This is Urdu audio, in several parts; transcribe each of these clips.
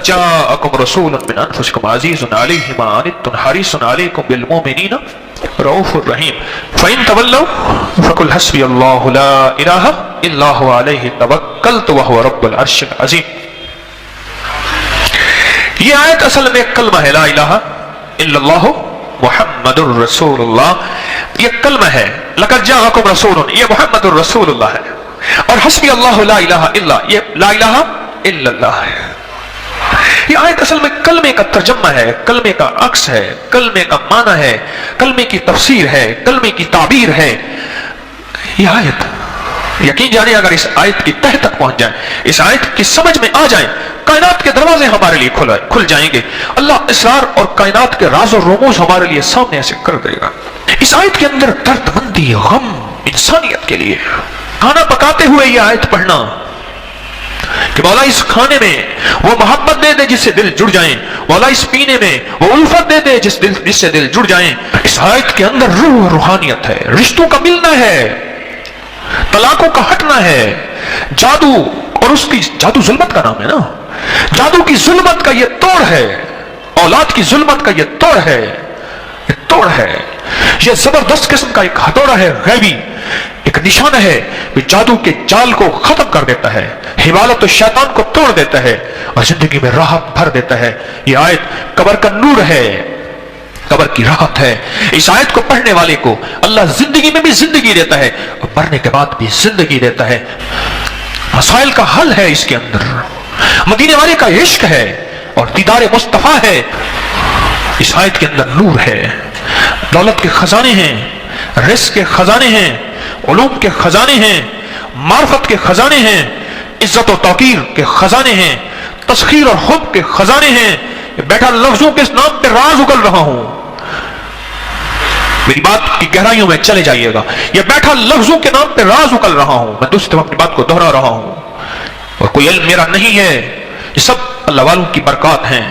جاءکم رسول من انفسکم عزیز علیہ ما عنتم حریص علیکم بالمؤمنین رؤوف الرحیم فإن تولوا فقل حسبی اللہ لا الہ الا هو علیہ توکلت وهو رب العرش العظیم. یہ آیت اصل میں کلمہ ہے لا الہ الا اللہ محمد الرسول اللہ. یہ کلمہ ہے لقد جاءکم رسول، یہ محمد الرسول اللہ ہے. اور حسبی اللہ لا الہ الا، یہ لا الہ الا اللہ ہے. یہ آیت اصل میں کلمے کا ترجمہ ہے، کلمے کا عکس ہے، کلمے کا معنی ہے، کلمے کی تفسیر ہے، کلمے کی تعبیر ہے. یہ آیت یقین جانے اگر اس آیت کی تہ تک پہنچ جائیں، اس آیت کی سمجھ میں آ جائیں، کائنات کے دروازے ہمارے لیے کھل جائیں گے. اللہ اسرار اور کائنات کے راز و رموز ہمارے لیے سامنے ایسے کر دے گا. اس آیت کے اندر درد مندی، غم انسانیت کے لیے. کھانا پکاتے ہوئے یہ آیت پڑھنا کہ مولا اس کھانے میں وہ محبت دے دے جس سے دل جڑ جائیں، مولا اس پینے میں وہ الفت دے دے جس سے دل جڑ جائیں. اس آیت کے اندر روح و روحانیت ہے، رشتوں کا ملنا ہے، طلاقوں کا ہٹنا ہے. جادو اور اس کی جادو ظلمت کا نام ہے نا، جادو کی ظلمت کا یہ توڑ ہے، اولاد کی ظلمت کا یہ توڑ ہے، یہ توڑ ہے. یہ زبردست قسم کا ایک ہتھوڑا ہے، غیبی ایک نشانہ ہے کہ جادو کے جال کو ختم کر دیتا ہے، حبالت و شیطان کو توڑ دیتا ہے اور زندگی میں راحت بھر دیتا ہے. یہ آیت قبر کا نور ہے، قبر کی راحت ہے. اس آیت کو پڑھنے والے کو اللہ زندگی میں بھی زندگی دیتا ہے اور مرنے کے بعد بھی زندگی دیتا ہے. مسائل کا حل ہے اس کے اندر، مدینے والے کا عشق ہے اور دیدار مصطفیٰ ہے. اس آیت کے اندر نور ہے، دولت کے خزانے ہیں، رزق کے خزانے ہیں، علوم کے خزانے ہیں، معرفت کے خزانے ہیں، عزت و توقیر کے خزانے ہیں، تسخیر اور حب کے خزانے ہیں. بیٹھا لفظوں کے نام پہ راز اگل رہا ہوں، میری بات کی گہرائیوں میں چلے جائیے گا. یہ بیٹھا لفظوں کے نام پہ راز اگل رہا ہوں، میں دوسری طرف اپنی بات کو دہرا رہا ہوں اور کوئی علم میرا نہیں ہے، یہ سب اللہ والوں کی برکات ہیں.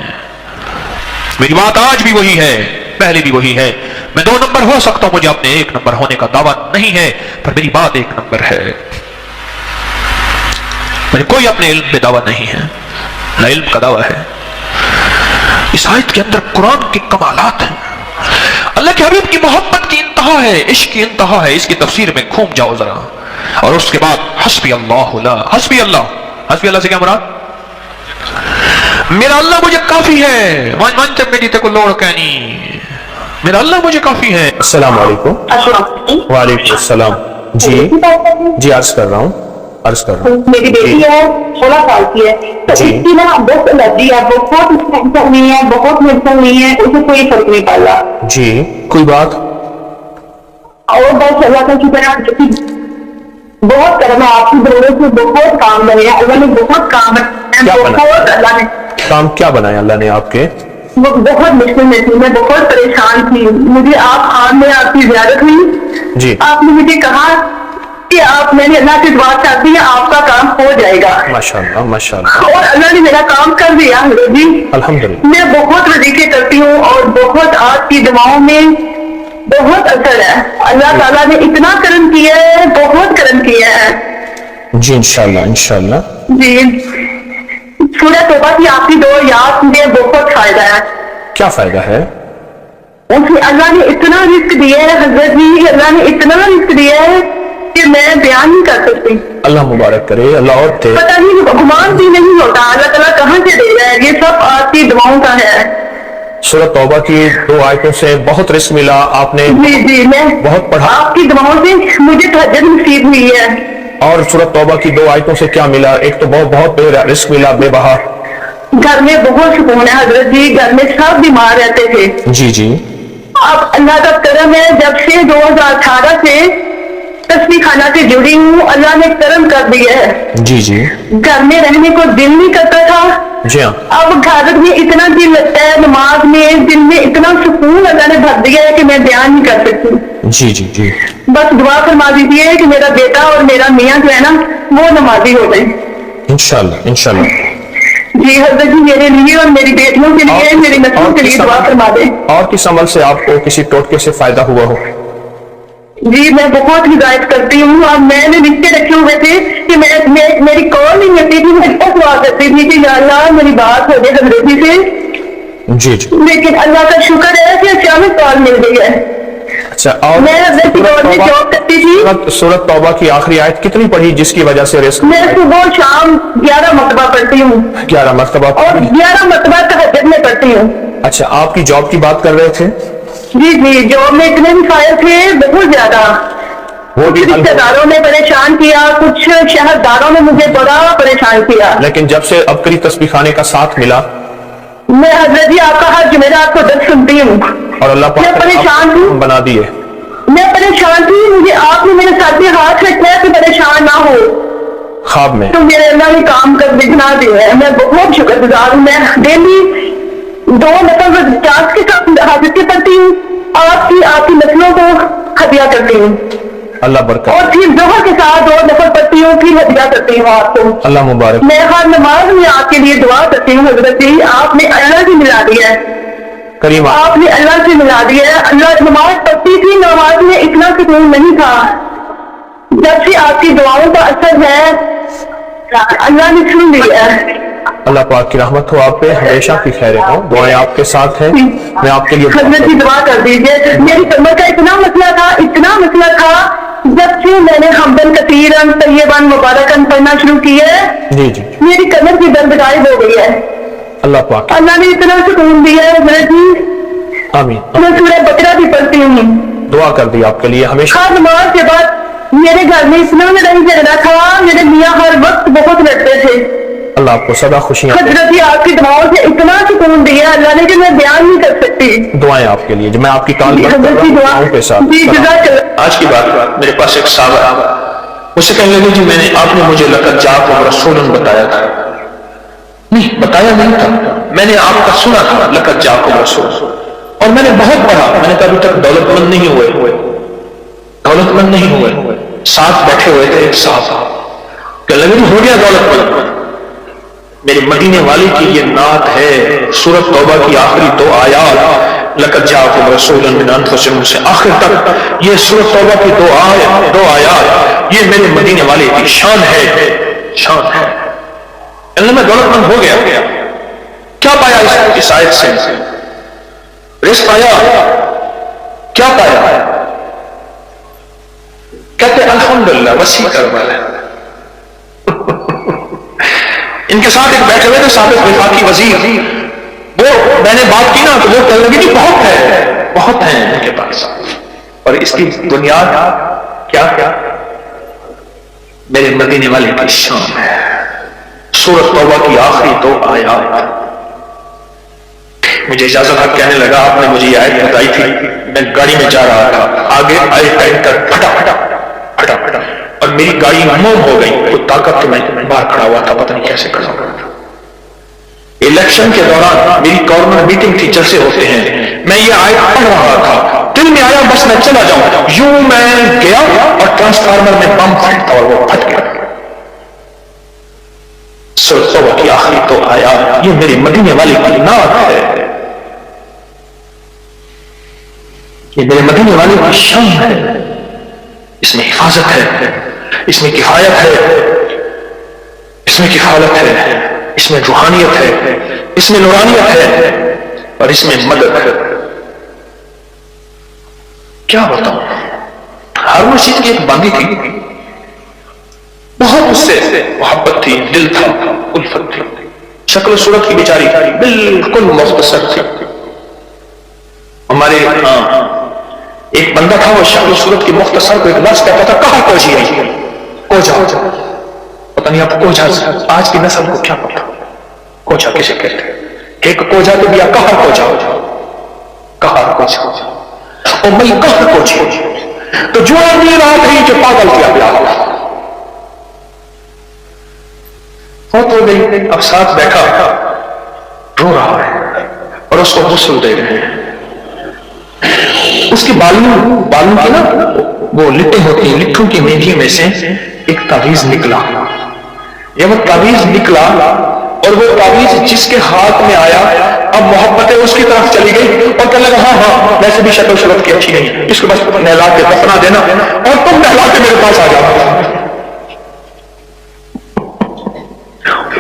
میری بات آج بھی وہی ہے، پہلے بھی وہی ہے. میں 2 نمبر ہو سکتا ہوں، مجھے اپنے 1 نمبر ہونے کا دعویٰ نہیں ہے، پر میری بات 1 نمبر ہے. مجھے کوئی اپنے علم پہ دعویٰ نہیں ہے، نہ علم کا دعویٰ ہے. اس آیت کے اندر قرآن کے کمالات ہیں، اللہ کے حبیب کی محبت کی انتہا ہے، عشق کی انتہا ہے. اس کی تفسیر میں کھوم جاؤ ذرا. اور اس کے بعد حسبی اللہ لا، حسبی اللہ سے کیا مراد؟ میرا اللہ مجھے کافی ہے، مان چک میری تے کو لوڑ کہنی، میرا اللہ مجھے کافی ہے. السلام علیکم. وعلیکم السلام. جی عرض کر رہا ہوں. میری بیٹی ہے 16 سال کی ہے، تو اس کی نا بہت الرجی ہے، بہت مینٹل نہیں ہے، بہت مینٹل نہیں ہے، اسے کوئی فرق نہیں پڑ رہا. جی کوئی بات؟ اور بس اللہ کا شکر ہے، بہت کرم ہے آپ کی ضرورت سے، بہت کام بنے ہیں اللہ نے، بہت کام ہے، بہت اللہ نے کام کیا بنایا اللہ نے آپ کے؟ وہ بہت مشکل میں تھی، میں بہت پریشان تھی. مجھے آپ میں آپ کی زیارت ہوئی جی، آپ نے مجھے کہا کہ میں نے اللہ سے دعا چاہتی ہے آپ کا کام ہو جائے گا. ماشاءاللہ ماشاءاللہ. اور اللہ نے میرا کام کر دیا جی الحمدللہ. میں بہت وظیفے کرتی ہوں اور بہت آپ کی دعاؤں میں بہت اثر ہے. اللہ تعالیٰ نے اتنا کرم کیا ہے، بہت کرم کیا ہے. جی انشاءاللہ. جی سورہ توبہ کی آخری 2 آیات میں بہت فائدہ ہے. کیا فائدہ ہے؟ اللہ نے اتنا رزق دیا ہے حضرت جی، اللہ نے اتنا رزق دیا ہے کہ میں بیان نہیں کر سکتی. اللہ مبارک کرے، اللہ اور دے. پتہ نہیں گمان بھی نہیں ہوتا اللہ تعالیٰ کہاں سے دے رہا ہے، یہ سب آپ کی دعاؤں کا ہے. سورہ توبہ کی 2 آیتوں سے بہت رزق ملا آپ نے. جی میں بہت پڑھا، آپ کی دعاؤں سے مجھے تہجد نصیب ہوئی ہے. اور سورہ توبہ کی 2 آیتوں سے کیا ملا؟ ایک تو بہت رزق ملا بے بہا. گھر میں بہت سکون ہے حضرت جی، گھر میں سب بیمار رہتے تھے. جی اب اللہ کا کرم ہے، جب سے 2018 سے تسبیح خانہ سے جڑی ہوں اللہ نے کرم کر دیا ہے. جی گھر میں رہنے کو دل نہیں کرتا تھا. جی ہاں. اب گھر میں اتنا دل لگتا ہے، نماز میں دل میں اتنا سکون اللہ نے بھر دیا ہے کہ میں بیان نہیں کر سکتی. جی بس دعا فرما دیجیے کہ میرا بیٹا اور میرا میاں جو ہے نا وہ نمازی ہو جائیں انشاءاللہ. جی حضرت جی میرے لیے اور میری بیٹیوں کے لیے، میری نسلوں کے لیے دعا فرما دیں. اور کس عمل سے آپ کو کسی ٹوٹکے سے فائدہ ہوا ہو؟ جی میں بہت ہدایت کرتی ہوں. اب میں نے رشتے رکھے ہوئے تھے کہ میری کال نہیں ہوتی تھی، میں اتنا دعا کرتی تھی کہ یا اللہ میری بات ہو جائے حضرت جی سے، جی جی، لیکن اللہ کا شکر ہے کہ اچانک کال مل گئی ہے. اچھا. اور میں حضرت کی دور میں جاب کرتی تھی. سورۃ توبہ کی آخری آیت کتنی پڑھی جس کی وجہ سے رزق؟ میں صبح شام 11 مرتبہ پڑھتی ہوں 11 مرتبہ اور 11 مرتبہ تہجد میں پڑھتی ہوں. اچھا، آپ کی جاب کی بات کر رہے تھے. جی جی، جاب میں اتنے بھی فائل تھے بہت زیادہ. وہ بھی کچھ رشتے داروں نے پریشان کیا، کچھ شہرداروں نے مجھے بڑا پریشان کیا. لیکن جب سے ابکری تسبیح خانے کا ساتھ ملا، میں حضرت جی آپ کا ہر جمعرات کو درس سنتی ہوں اور اللہ میں پاک پریشان نے ہوں. بنا دیے. میں پریشان تھی، مجھے آپ نے میرے ساتھ میں ہاتھ رکھا ہے کہ پریشان نہ ہو، خواب میں تو میرے اللہ نے کام کر دکھنا دیا ہے. میں بہت شکر گزار ہوں. میں ڈیلی 2 نفل چارج کے ساتھ حاضر پڑھتی ہوں، آپ کی نسلوں کو ہدیہ کرتی ہوں، اللہ برکت. اور پھر ظہر کے ساتھ 2 نفل پڑھتی ہوں، پھر ہدیہ کرتی ہوں آپ کو. اللہ مبارک. میں ہر نماز میں آپ کے لیے دعا کرتی ہوں حضرت جی، آپ نے اللہ سے ملا دیا ہے، کریم آپ نے اللہ سے ملا دیا ہے. اللہ نماز پڑھتی تھی، نماز میں اتنا سکون نہیں تھا. جب سے آپ کی دعاؤں کا اثر ہے اللہ نے سن لیا ہے. اللہ پاک کی رحمت ہو آپ پہ، ہمیشہ کی خیر ہو. دعائیں آپ کے ساتھ ہیں، میں آپ کے لیے حضرت جی دعا کر دیجیے. میری کمر کا اتنا مسئلہ تھا جب سے میں نے حمدن کثیرن طیبن مبارکن پڑھنا شروع کیا ہے، جی جی، میری کمر کی درد غائب ہو گئی ہے. اللہ پاک. اللہ نے اتنا سکون دیا ہے حضرت جی. آمین. میں سورہ بقرہ بھی پڑھتی ہوں. دعا کر دی آپ کے لیے ہمیشہ. ہر نماز کے بعد میرے گھر میں اتنا لڑائی جھگڑا تھا، میرے میاں ہر وقت بہت لڑتے تھے. اللہ آپ کو سدا خوشیاں دے. حضرت جی آپ کی دعاؤں سے اتنا سکون دیا اللہ نے کہ میں بیان نہیں کر سکتی. دعائیں آپ کے لیے، جو میں آپ کی کال بند کر حضرت رہا کی ہوں دعا دعاؤں کے ساتھ. جی جزاک اللہ. آج کی بات میرے پاس ایک صحابہ مجھ سے کہنے لگے جی آپ نے مجھے لقد جاءکم رسول بتایا تھا. نہیں بتایا نہیں تھا، میں نے آپ کا سنا تھا لقد جاءکم رسول، اور میں نے بہت پڑھا. میں نے کہا ابھی تک دولت مند نہیں ہوئے. ساتھ بیٹھے ہوئے تھے ایک صاحب، کہ لگے ہو گیا دولت مند. میرے مدینے والی کی یہ نعت ہے سورۃ توبہ کی آخری 2 آیات، لقد جاءکم رسول من انفسکم سے آخر تک. یہ سورۃ توبہ کی 2 آیات یہ میرے مدینے والے کی شان ہے. اللہ میں دولت مند ہو گیا. کیا پایا اس آیت سے؟ رزق پایا. کیا پایا؟ کہتے الحمدللہ وسیع کروالا. ان کے ساتھ ایک بیٹھے ہوئے تھے سابق وفاقی وزیر، وہ میں نے بات کی نا تو وہ کہنے لگے بہت ہیں ان کے پاس، اور اس کی بنیاد کیا؟ میرے مدینے والے کی شان ہے. سورۃ توبہ کی آخری 2 آیات. مجھے اجازت حق کہنے لگا آپ نے مجھے یہ آیت بتائی تھی، میں گاڑی میں جا رہا تھا، آگے آئے ٹینکر پھٹا اور میری گاڑی موم ہو گئی. کوئی طاقت تو میں باہر کھڑا ہوا تھا، پتہ نہیں کیسے کھڑا ہوا تھا. الیکشن کے دوران میری کارنر میٹنگ تھی، جلسے ہوتے ہیں، میں یہ آیت پڑھ رہا تھا، دل میں آیا بس میں چلا جاؤں. یوں میں گیا اور ٹرانسفارمر میں بم پھٹا اور وہ پھٹ گیا. سورۃ توبہ کی آخری 2 آیات یہ میرے مدینے والی کی نعت ہے، یہ میرے مدینے والے کی شان ہے. اس میں حفاظت ہے، اس میں کفایت ہے، اس میں کفالت ہے، اس میں روحانیت ہے، اس میں نورانیت ہے، اور اس میں مدد ہے. کیا بتاؤں؟ ہارون رشید کی ایک باندھی تھی، بہت اس سے محبت تھی، دل تھا، الفت تھی. شکل و صورت کی بیچاری بالکل مختصر تھی. ہمارے ایک بندہ تھا، وہ شکل و صورت کی مختصر کو ایک لفظ کہتا تھا کہا کوجا. پتہ نہیں آپ کوجا آج کی نسل کو کیا پتا کوجا کسے کہتے ہیں. ایک کوجا تو دیا کہا کوجا اور میں کہا کوجی. تو جو آدمی رات ہی جو پاگل کیا پیا فوت ہو گئی. اب ساتھ بیٹھا رو رہا ہے اور اس کو غسل دے رہے ہیں. اس کے بالوں کی نا وہ لٹیں ہوتی ہیں، لٹھوں کی میٹھی میں سے ایک تعویذ نکلا. جب وہ تعویذ نکلا اور وہ تعویذ جس کے ہاتھ میں آیا، اب محبتیں اس کی طرف چلی گئی اور کہنے لگا ہاں ویسے بھی شکل صورت کی اچھی نہیں، اس کو بس نہلا کے دفنا دینا اور تم نہلا کے میرے پاس آ جاؤ.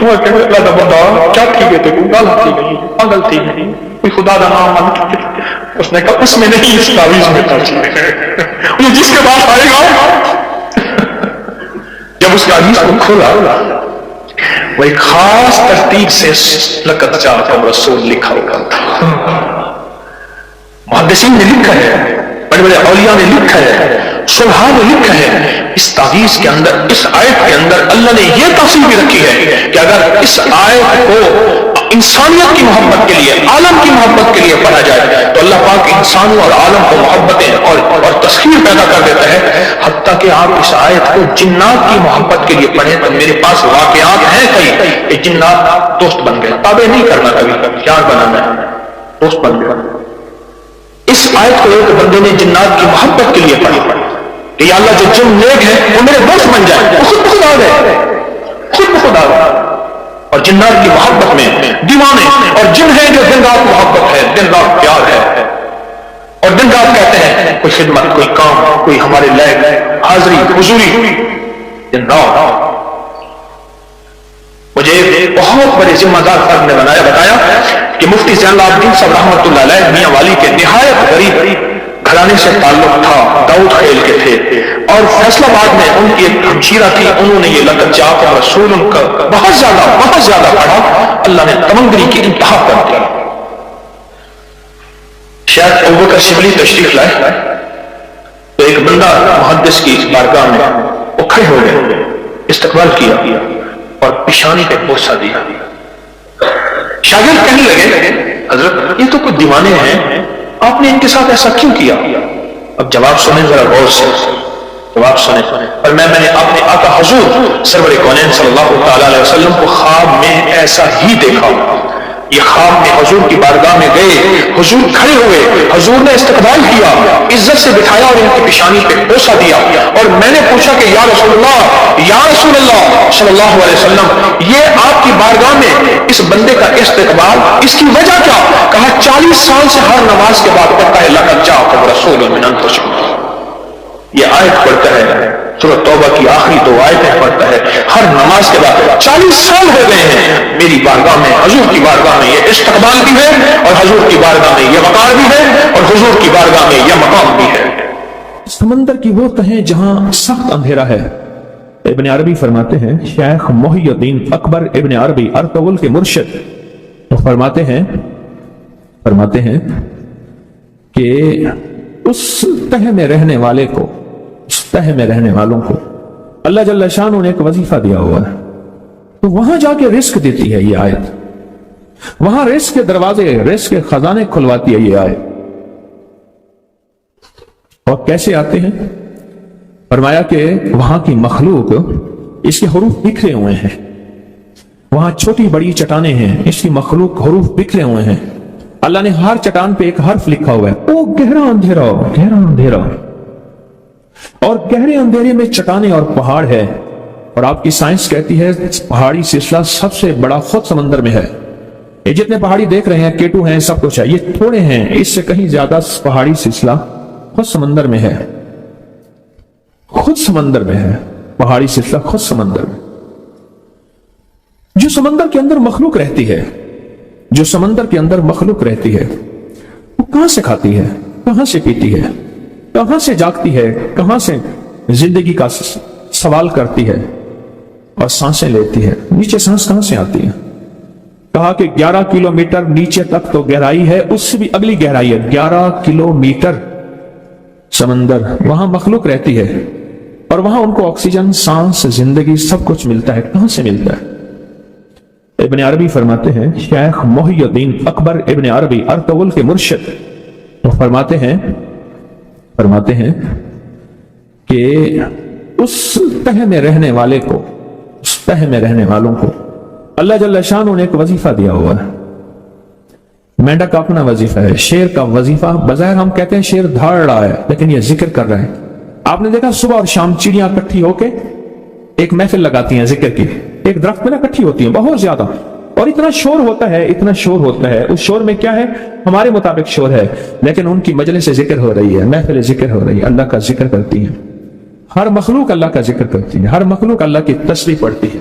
وہ کہ اللہ دا بندہ کیا تھی گئے تھے کوئی گل تھی نہیں پاگل تھی نہیں کوئی خدا دا نام من اس نے کہا اس میں نہیں اس تعویذ میں تاثیر ہے وہ جس کے بعد آئے گا جب اس تعویذ کو کھولا وہ ایک خاص ترتیب سے لقد جاءکم رسول لکھا ہوا تھا. محدثین نے لکھا ہے، بڑے بڑے اولیاء نے لکھا ہے، صلحاء نے لکھا ہے، اس تعویذ کے اندر اس آیت کے اندر اللہ نے یہ تفصیل بھی رکھی ہے کہ اگر اس آیت کو انسانیت کی محبت کے لیے، عالم کی محبت کے لیے پڑھا جائے تو اللہ پاک انسانوں اور عالم کو محبتیں اور تسخیر پیدا کر دیتا ہے. حتیٰ کہ آپ اس آیت کو جنات کی محبت کے لیے پڑھیں تو میرے پاس واقعات ہیں کئی کہ جنات دوست بن گئے. تابع نہیں کرنا کبھی یار بنانا ہے، دوست بن گئے. اس آیت کو ایک بندے نے جنات کی محبت کے لیے پڑھی کہ یا اللہ جو جن نیک ہے وہ میرے دوست بن جائے. وہ خود بخود آ گئے، خود بخود آ گئے. اور جنات کی محبت میں دیوانے اور جن ہیں جو دن رات محبت ہے، دن رات پیار ہے اور دن رات کہتے ہیں کوئی خدمت، کوئی کام، کوئی ہمارے لائق حاضری حضوری دن رات. مجھے بہت بڑے ذمہ دار فرد نے بتایا کہ مفتی زین العابدین صاحب رحمۃ اللہ علیہ میاں والی کے نہایت غریب گھرانے سے تعلق تھا، داؤد خیل کے تھے، اور فیصلہ آباد میں ان کی ایک ہمشیرہ تھی، انہوں نے یہ لقد جاءکم رسول ان کا بہت زیادہ پڑھا. اللہ نے تمنگری کی انتہا کر دی. شاید ابوبکر شبلی تشریف لائے تو ایک بندہ محدث کی بارگاہ میں وہ کھڑے ہو گئے، استقبال کیا اور پیشانی پہ بوسہ دیا. شاگرد کہنے لگے حضرت یہ تو کوئی دیوانے ہیں، آپ نے ان کے ساتھ ایسا کیوں کیا؟ اب جواب سنیں ذرا غور سے، جواب سنیں. اور میں نے اپنے آقا حضور سرور کونین صلی اللہ تعالی علیہ وسلم کو خواب میں ایسا ہی دیکھا. یہ خواب میں حضور کی بارگاہ میں گئے، حضور کھڑے ہوئے، حضور نے استقبال کیا، عزت سے بٹھایا اور ان کی پیشانی پہ بوسہ دیا. اور میں نے پوچھا کہ یا رسول اللہ صلی اللہ علیہ وسلم یہ آپ کی بارگاہ میں اس بندے کا استقبال، اس کی وجہ کیا؟ کہا 40 سال سے ہر نماز کے بعد پڑھتا ہے لقد جاءکم رسول من انفسکم. یہ آیت پڑھتا ہے، سورۃ توبہ کی آخری 2 آیتیں پڑھتا ہے ہر نماز کے بعد. 40 سال ہو گئے ہیں میری بارگاہ میں، حضور کی بارگاہ میں یہ استقبال بھی ہے اور حضور کی بارگاہ میں یہ وقار بھی ہے اور حضور کی بارگاہ میں یہ مقام بھی ہے. سمندر کی وہ تہیں جہاں سخت اندھیرا ہے. ابن عربی فرماتے ہیں، شیخ محی الدین اکبر ابن عربی ارطغرل کے مرشد فرماتے ہیں کہ اس تہ میں رہنے والے کو، اس تہ میں رہنے والوں کو اللہ جل شانہ نے ایک وظیفہ دیا ہوا ہے، تو وہاں جا کے رزق دیتی ہے یہ آیت، وہاں رزق کے دروازے، رزق کے خزانے کھلواتی ہے یہ آیت. اور کیسے آتے ہیں؟ فرمایا کہ وہاں کی مخلوق، اس کے حروف بکھرے ہوئے ہیں، وہاں چھوٹی بڑی چٹانیں ہیں، اس کی مخلوق حروف بکھرے ہوئے ہیں. اللہ نے ہر چٹان پہ ایک حرف لکھا ہوا ہے، او گہرا اندھیرا، گہرا اندھیرا. اور گہرے اندھیرے میں چٹانیں اور پہاڑ ہے. اور آپ کی سائنس کہتی ہے پہاڑی سلسلہ سب سے بڑا خود سمندر میں ہے. یہ جتنے پہاڑی دیکھ رہے ہیں، کیٹو ہیں، سب کچھ ہے، یہ تھوڑے ہیں، اس سے کہیں زیادہ پہاڑی سلسلہ خود سمندر میں ہے، خود سمندر میں ہے. پہاڑی سلسلہ خود سمندر میں. جو سمندر کے اندر مخلوق رہتی ہے، جو سمندر کے اندر مخلوق رہتی ہے، وہ کہاں سے کھاتی ہے، کہاں سے پیتی ہے، کہاں سے جاگتی ہے، کہاں سے زندگی کا سوال کرتی ہے اور سانسیں لیتی ہے. نیچے سانس کہاں سے آتی ہے؟ کہا کہ 11 کلومیٹر نیچے تک تو گہرائی ہے، اس سے بھی اگلی گہرائی ہے 11 کلومیٹر سمندر. وہاں مخلوق رہتی ہے اور وہاں ان کو آکسیجن، سانس، زندگی سب کچھ ملتا ہے. کہاں سے ملتا ہے؟ ابن عربی فرماتے ہیں، شیخ محی الدین اکبر ابن عربی ارطغرل کے مرشد فرماتے ہیں کہ اس تہ میں رہنے والے کو، اس تہ میں رہنے والوں کو اللہ جل شانہ نے ایک وظیفہ دیا ہوا ہے. مینڈک کا اپنا وظیفہ ہے، شیر کا وظیفہ بظاہر ہم کہتے ہیں شیر دھاڑ رہا ہے، لیکن یہ ذکر کر رہا ہے. آپ نے دیکھا صبح اور شام چڑیاں اکٹھی ہو کے ایک محفل لگاتی ہیں ذکر کی، ایک درخت میں اکٹھی ہوتی ہیں بہت زیادہ، اور اتنا شور ہوتا ہے، اتنا شور ہوتا ہے. اس شور میں کیا ہے؟ ہمارے مطابق شور ہے، لیکن ان کی مجلس ذکر ہو رہی ہے، محفل ذکر ہو رہی ہے، اللہ کا ذکر کرتی ہیں. ہر مخلوق اللہ کا ذکر کرتی ہے، ہر مخلوق اللہ کی تسبیح پڑھتی ہے،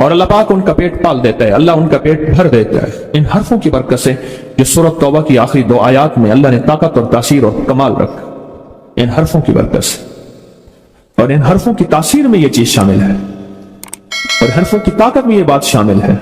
اور اللہ پاک ان کا پیٹ پال دیتا ہے, اللہ ان کا پیٹ بھر دیتا ہے ان حرفوں کی برکت سے جو سورۃ توبہ کی آخری 2 آیات میں اللہ نے طاقت اور تاثیر اور کمال رکھا, ان حرفوں کی برکت سے. اور ان حرفوں کی تاثیر میں یہ چیز شامل ہے, اور حرفوں کی طاقت میں یہ بات شامل ہے